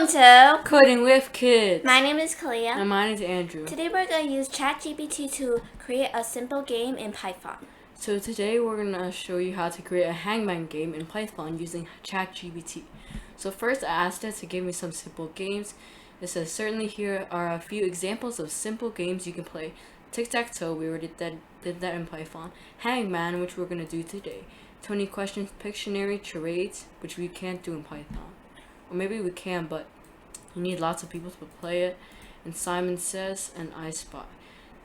Welcome to Coding with Kids. My name is Kalia. And mine is Andrew. Today we're going to use ChatGPT to create a simple game in Python. So today we're going to show you how to create a Hangman game in Python using ChatGPT. So first I asked it to give me some simple games. It says certainly here are a few examples of simple games you can play. Tic-tac-toe, we already did that in Python. Hangman, which we're going to do today. 20 questions, Pictionary, charades, which we can't do in Python. Or maybe we can, but you need lots of people to play it. And Simon Says and I Spy.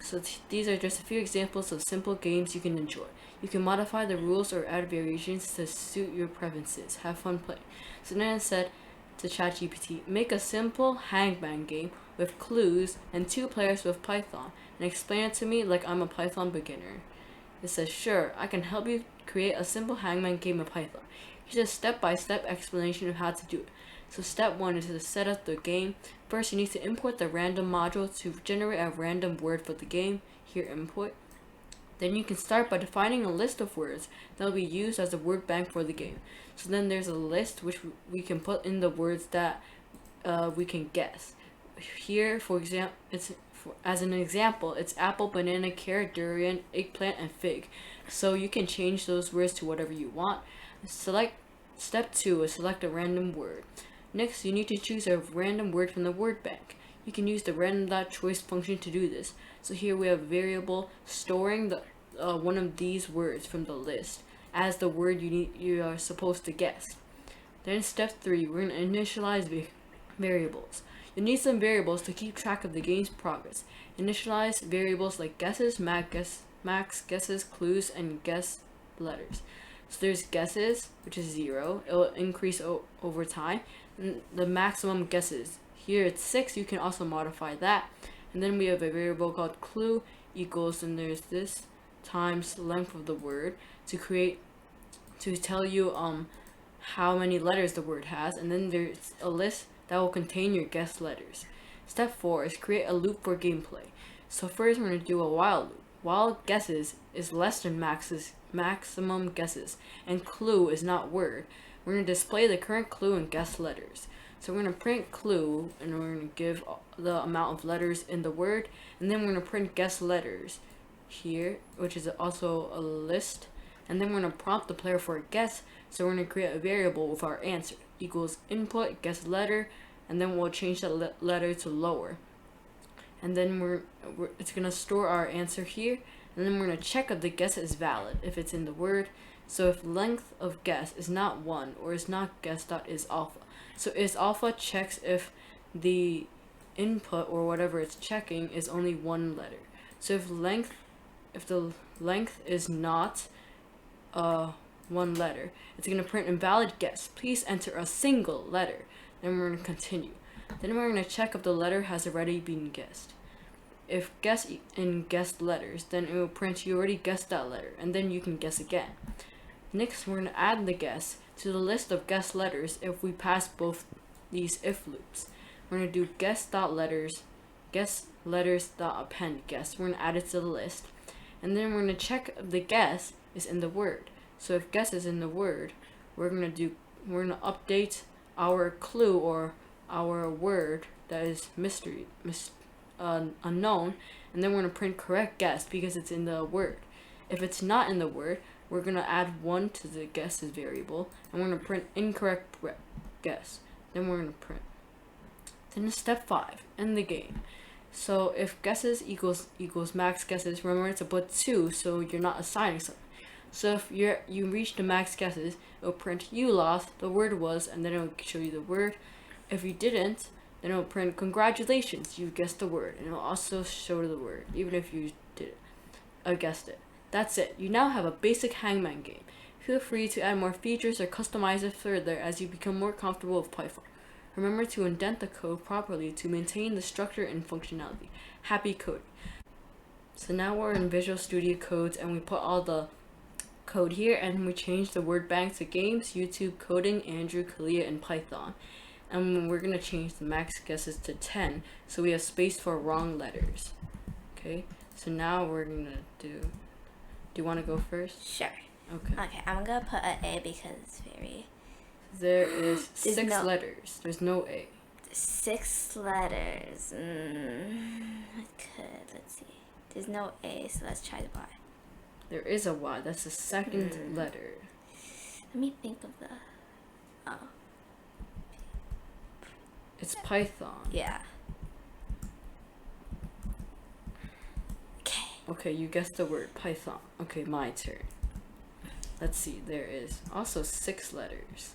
So these are just a few examples of simple games you can enjoy. You can modify the rules or add variations to suit your preferences. Have fun playing. So then it said to ChatGPT, make a simple Hangman game with clues and 2 players with Python, and explain it to me like I'm a Python beginner. It says, sure, I can help you create a simple Hangman game in Python. Here's a step-by-step explanation of how to do it. So step 1 is to set up the game. First, you need to import the random module to generate a random word for the game. Here, import. Then you can start by defining a list of words that will be used as a word bank for the game. So then there's a list which we can put in the words that we can guess. Here, for example, as an example, it's apple, banana, carrot, durian, eggplant, and fig. So you can change those words to whatever you want. Step 2 is select a random word. Next, you need to choose a random word from the word bank. You can use the random.choice function to do this. So here we have a variable storing the one of these words from the list as the word you are supposed to guess. Then step 3, we're going to initialize variables. You'll need some variables to keep track of the game's progress. Initialize variables like guesses, max guesses, clues, and guess letters. So there's guesses, which is 0. It will increase over time. And the maximum guesses. Here it's 6. You can also modify that. And then we have a variable called clue equals, and there's this times length of the word to tell you how many letters the word has. And then there's a list that will contain your guess letters. Step 4 is create a loop for gameplay. So first we're going to do a while loop. While guesses is less than maximum guesses, and clue is not word, we're going to display the current clue and guess letters. So we're going to print clue, and we're going to give the amount of letters in the word, and then we're going to print guess letters here, which is also a list, and then we're going to prompt the player for a guess. So we're going to create a variable with our answer equals input guess letter, and then we'll change that letter to lower. And then it's going to store our answer here, and then we're going to check if the guess is valid, if it's in the word. So if length of guess is not 1 or is not guess.is alpha. So is alpha checks if the input or whatever it's checking is only 1 letter. So if the length is not 1 letter, it's going to print invalid guess. Please enter a single letter. Then we're going to continue. Then we're going to check if the letter has already been guessed. If guess in guessed letters, then it will print you already guessed that letter, and then you can guess again. Next, we're going to add the guess to the list of guessed letters if we pass both these if loops. We're going to do guess.letters, guess letters.append guess. We're going to add it to the list, and then we're going to check if the guess is in the word. So if guess is in the word, we're going to update our clue or our word that is unknown, and then we're going to print correct guess because it's in the word. If it's not in the word, we're going to add 1 to the guesses variable, and we're going to print incorrect guess. Then we're going to print. Then step 5, end the game. So if guesses equals max guesses, remember to put 2 so you're not assigning something. So if you reach the max guesses, it'll print you lost, the word was, and then it'll show you the word. If you didn't, then it'll print congratulations, you guessed the word, and it'll also show the word, even if you guessed it. That's it. You now have a basic Hangman game. Feel free to add more features or customize it further as you become more comfortable with Python. Remember to indent the code properly to maintain the structure and functionality. Happy coding. So now we're in Visual Studio Codes, and we put all the code here, and we change the word bank to games, YouTube, coding, Andrew, Kalia, and Python. And we're going to change the max guesses to 10, so we have space for wrong letters. Okay, so now we're going to do you want to go first? Sure. Okay, I'm going to put an A because it's very... There is 6 letters. There's no A. 6 letters. I could. Let's see. There's no A, so let's try the Y. There is a Y. That's the second letter. Let me think of the. Oh. It's Python. Yeah. Okay. Okay, you guessed the word Python. Okay, my turn. Let's see. There is also 6 letters.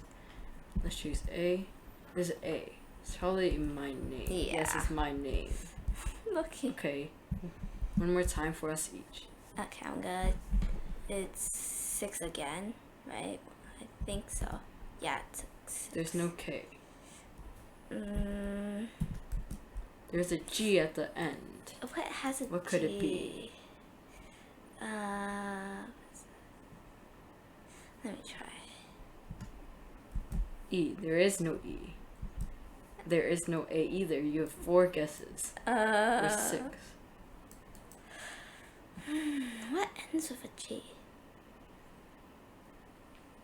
Let's choose A. There's A. It's probably in my name. Yeah. Yes, it's my name. Looking. Okay. One more time for us each. Okay, I'm good. It's 6 again, right? I think so. Yeah, it's 6. There's no K. Mm, There's a G at the end. what has a What could it G? be? Let me try. E. There is no E. There is no A either. You have 4 guesses. There's 6. What ends with a G?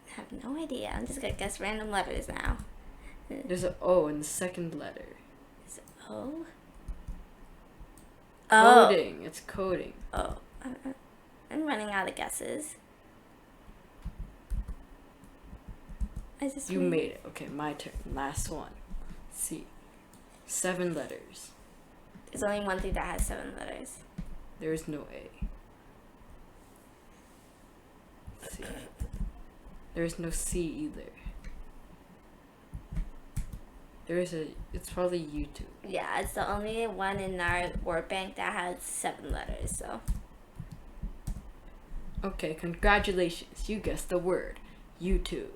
I have no idea. I'm just gonna guess random letters now. There's an O in the second letter. Is it O? Coding. It's coding. Oh. I'm running out of guesses. You made it. Okay, my turn. Last one. C. 7 letters. There's only one thing that has 7 letters. There is no A. C. There is no C either. It's probably YouTube. Yeah, it's the only one in our word bank that has 7 letters, so. Okay, congratulations. You guessed the word. YouTube.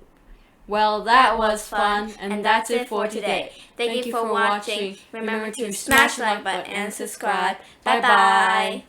Well, that was fun, and that's it for today. Thank you for watching. Remember to smash the like button and subscribe. Bye-bye.